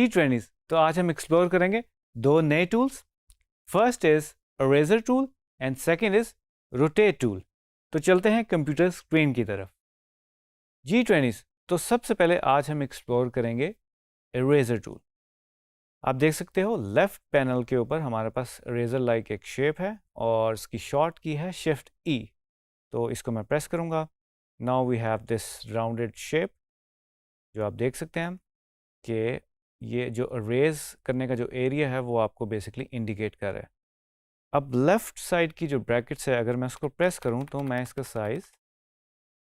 जी trainees, तो आज हम एक्सप्लोर करेंगे दो नए tools. First is eraser tool and second is rotate tool. तो चलते हैं कंप्यूटर स्क्रीन की तरफ। जी ट्रेनिस, तो सबसे पहले आज हम एक्सप्लोर करेंगे इरेजर टूल। आप देख सकते हो लेफ्ट पैनल के ऊपर हमारे पास इरेजर लाइक एक शेप है और इसकी शॉर्ट की है शिफ्ट ई। तो इसको मैं प्रेस करूंगा। Now we have this rounded shape जो आप देख सकते हैं कि ये जो इरेज करने का जो एरिया है वो आपको बेसिकली इंडिकेट कर रहा है। अब लेफ्ट साइड की जो ब्रैकेट्स है, अगर मैं उसको प्रेस करूं तो मैं इसका साइज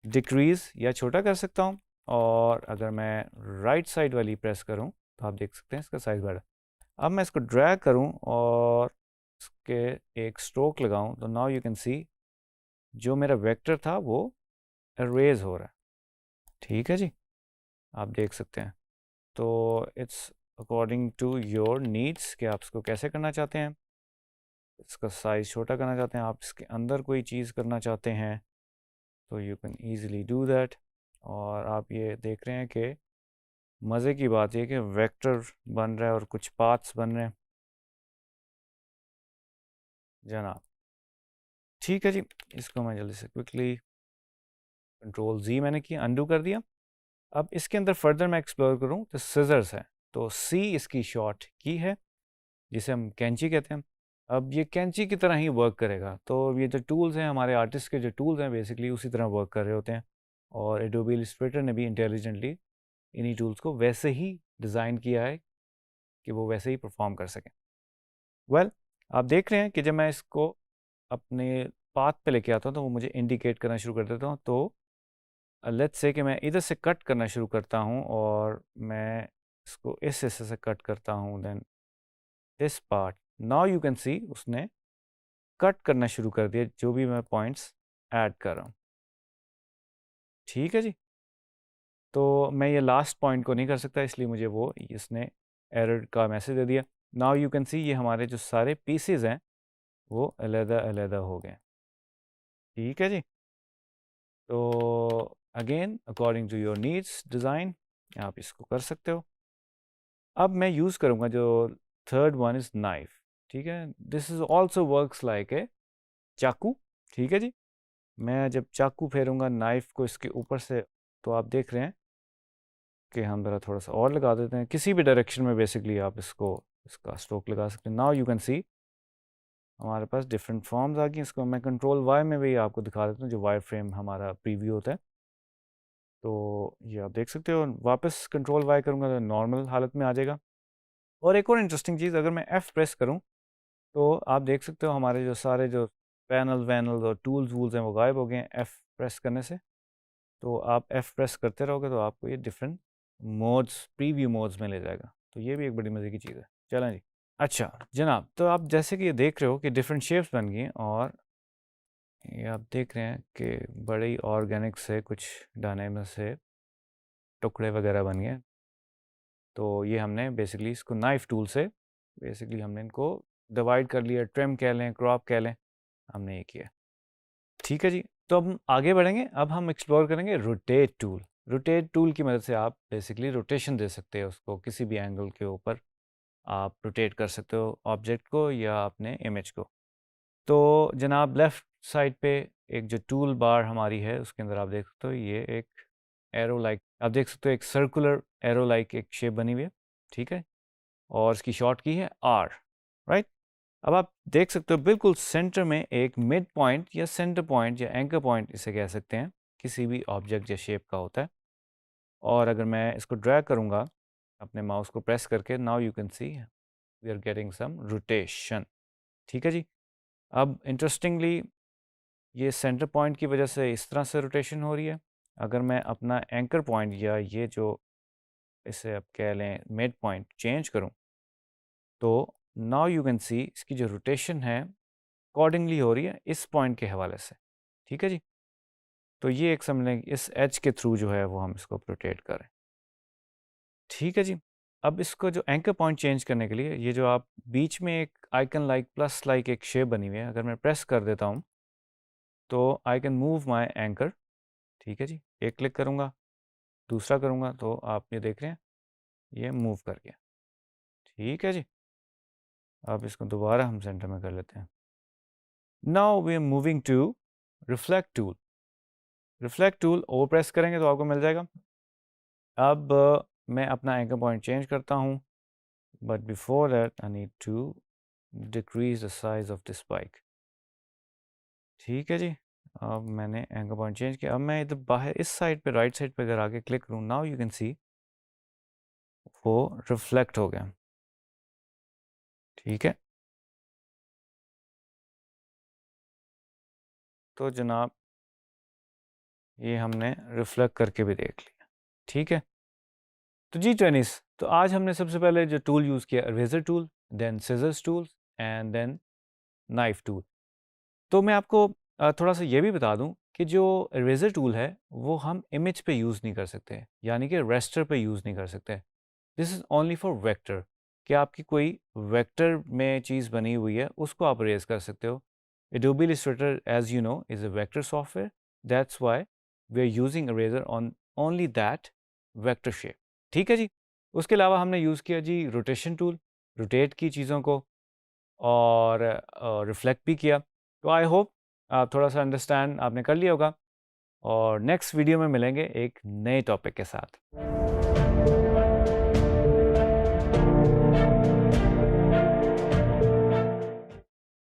डिक्रीज या छोटा कर सकता हूं, और अगर मैं राइट साइड वाली प्रेस करूं तो आप देख सकते हैं इसका साइज बढ़ा। अब मैं इसको ड्रैग करूं और इसके एक स्ट्रोक लगाऊं तो नाउ यू कैन सी जो मेरा वेक्टर था वो इरेज हो रहा है। ठीक है जी, आप देख सकते हैं। तो it's according to your needs कि आप इसको कैसे करना चाहते हैं। इसका साइज़ छोटा करना चाहते हैं, आप इसके अंदर कोई चीज़ करना चाहते हैं तो you can easily do that. और आप ये देख रहे हैं कि मज़े की बात ये कि वेक्टर बन रहा है और कुछ पाथ्स बन रहे हैं जनाब। ठीक है जी, इसको मैं जल्दी से क्विकली कंट्रोल जी मैंने किया, अनडू कर दिया। अब इसके अंदर फर्दर मैं एक्सप्लोर करूँ तो सिजर्स है, तो सी इसकी शॉर्ट की है जिसे हम कैंची कहते हैं। अब ये कैंची की तरह ही वर्क करेगा। तो ये जो टूल्स हैं हमारे आर्टिस्ट के जो टूल्स हैं बेसिकली उसी तरह वर्क कर रहे होते हैं, और एडोबी इलस्ट्रेटर ने भी इंटेलिजेंटली इन्हीं टूल्स को वैसे ही डिज़ाइन किया है कि वो वैसे ही परफॉर्म कर सकें। वेल, आप देख रहे हैं कि जब मैं इसको अपने पाथ पे लेके आता हूँ तो वो मुझे इंडिकेट करना शुरू कर देता हूँ। तो लेट्स से कि मैं इधर से कट करना शुरू करता हूँ और मैं इसको इस हिस्से से कट करता हूँ, then this part, now you can see उसने कट करना शुरू कर दिया जो भी मैं पॉइंट्स ऐड कर रहा हूँ। ठीक है जी, तो मैं ये लास्ट पॉइंट को नहीं कर सकता, इसलिए मुझे वो इसने एरर का मैसेज दे दिया। नाउ यू कैन सी ये हमारे जो सारे पीसेस हैं वो अलग-अलग हो गए। ठीक है जी, तो again according to your needs design आप इसको कर सकते हो। अब मैं यूज़ करूँगा जो थर्ड वन इज़ नाइफ। ठीक है, this is also works like a चाकू। ठीक है जी, मैं जब चाकू फेरूंगा नाइफ को इसके ऊपर से, तो आप देख रहे हैं कि हम ज़रा थोड़ा सा और लगा देते हैं किसी भी डायरेक्शन में। बेसिकली आप इसको इसका स्ट्रोक लगा सकते हैं। नाउ यू कैन सी हमारे पास डिफरेंट फॉर्म्स आ गई। इसको मैं कंट्रोल वाई में भी आपको दिखा देता हूँ, जो वाई फ्रेम हमारा प्रीव्यू होता है। तो ये आप देख सकते हो, वापस कंट्रोल वाई करूँगा तो नॉर्मल हालत में आ जाएगा। और एक और इंटरेस्टिंग चीज़, अगर मैं एफ़ प्रेस करूँ तो आप देख सकते हो हमारे जो सारे जो पैनल वैनल और टूल्स वूल्स हैं वो गायब हो गए हैं एफ़ प्रेस करने से। तो आप एफ प्रेस करते रहोगे तो आपको ये डिफरेंट मोड्स, प्रीव्यू मोड्स में ले जाएगा। तो ये भी एक बड़ी मज़े की चीज़ है। चलें जी। अच्छा जनाब, तो आप जैसे कि ये देख रहे हो कि डिफरेंट शेप्स बन गई हैं, और ये आप देख रहे हैं कि बड़े ही ऑर्गेनिक से कुछ दाने में से टुकड़े वगैरह बन गए। तो ये हमने बेसिकली इसको नाइफ टूल से बेसिकली हमने इनको डिवाइड कर लिया, ट्रिम कह लें, क्रॉप कह लें, हमने ये किया। ठीक है जी, तो अब हम आगे बढ़ेंगे। अब हम एक्सप्लोर करेंगे रोटेट टूल। रोटेट टूल की मदद से आप बेसिकली रोटेशन दे सकते हैं उसको, किसी भी एंगल के ऊपर आप रोटेट कर सकते हो ऑब्जेक्ट को या अपने इमेज को। तो जनाब लेफ़्ट साइड पे एक जो टूल बार हमारी है उसके अंदर आप देख सकते हो ये एक एरो लाइक, आप देख सकते हो एक सर्कुलर एरो लाइक एक शेप बनी हुई है। ठीक है, और इसकी शॉर्ट की है आर, राइट। अब आप देख सकते हो बिल्कुल सेंटर में एक मिड पॉइंट या सेंटर पॉइंट या एंकर पॉइंट इसे कह सकते हैं, किसी भी ऑब्जेक्ट या शेप का होता है। और अगर मैं इसको ड्रैग करूंगा अपने माउस को प्रेस करके, now you can see we are getting some rotation. ठीक है जी, अब इंटरेस्टिंगली ये सेंटर पॉइंट की वजह से इस तरह से रोटेशन हो रही है। अगर मैं अपना एंकर पॉइंट या ये जो इसे आप कह लें मिड पॉइंट चेंज करूं, तो नाउ यू कैन सी इसकी जो रोटेशन है अकॉर्डिंगली हो रही है इस पॉइंट के हवाले से। ठीक है जी, तो ये एक समझ लें इस एज के थ्रू जो है वो हम इसको रोटेट करें। ठीक है जी, अब इसको जो एंकर पॉइंट चेंज करने के लिए ये जो आप बीच में एक आइकन लाइक प्लस लाइक एक शेप बनी हुई है, अगर मैं प्रेस कर देता हूँ तो I can move my anchor. ठीक है जी, एक क्लिक करूँगा, दूसरा करूँगा तो आप ये देख रहे हैं ये मूव कर गया। ठीक है जी। अब इसको दोबारा हम सेंटर में कर लेते हैं। Now we are moving to reflect tool. Reflect tool over press करेंगे तो आपको मिल जाएगा। अब मैं अपना एंकर पॉइंट चेंज करता हूँ, but before that I need to decrease the size of the spike. ठीक है जी। अब मैंने एंकर पॉइंट चेंज किया। अब मैं इधर बाहर इस साइड पे, राइट साइड पे अगर आगे क्लिक करूँ, नाउ यू कैन सी वो रिफ्लेक्ट हो गया। ठीक है, तो जनाब ये हमने रिफ्लेक्ट करके भी देख लिया। ठीक है, तो जी ट्रेनिस, तो आज हमने सबसे पहले जो टूल यूज़ किया, eraser tool, then scissors tool and then knife tool. तो मैं आपको थोड़ा सा ये भी बता दूं कि जो इरेजर टूल है वो हम इमेज पे यूज़ नहीं कर सकते, यानी कि रेस्टर पे यूज़ नहीं कर सकते। This is only for vector, कि आपकी कोई वेक्टर में चीज़ बनी हुई है उसको आप इरेज कर सकते हो। Adobe Illustrator, as you know, is a vector software. That's why we are using eraser on only that vector shape. ठीक है जी। उसके अलावा हमने यूज़ किया जी रोटेशन टूल, रोटेट की चीज़ों को, और रिफ्लेक्ट भी किया। तो आई होप आप थोड़ा सा अंडरस्टैंड आपने कर लिया होगा, और नेक्स्ट वीडियो में मिलेंगे एक नए टॉपिक के साथ।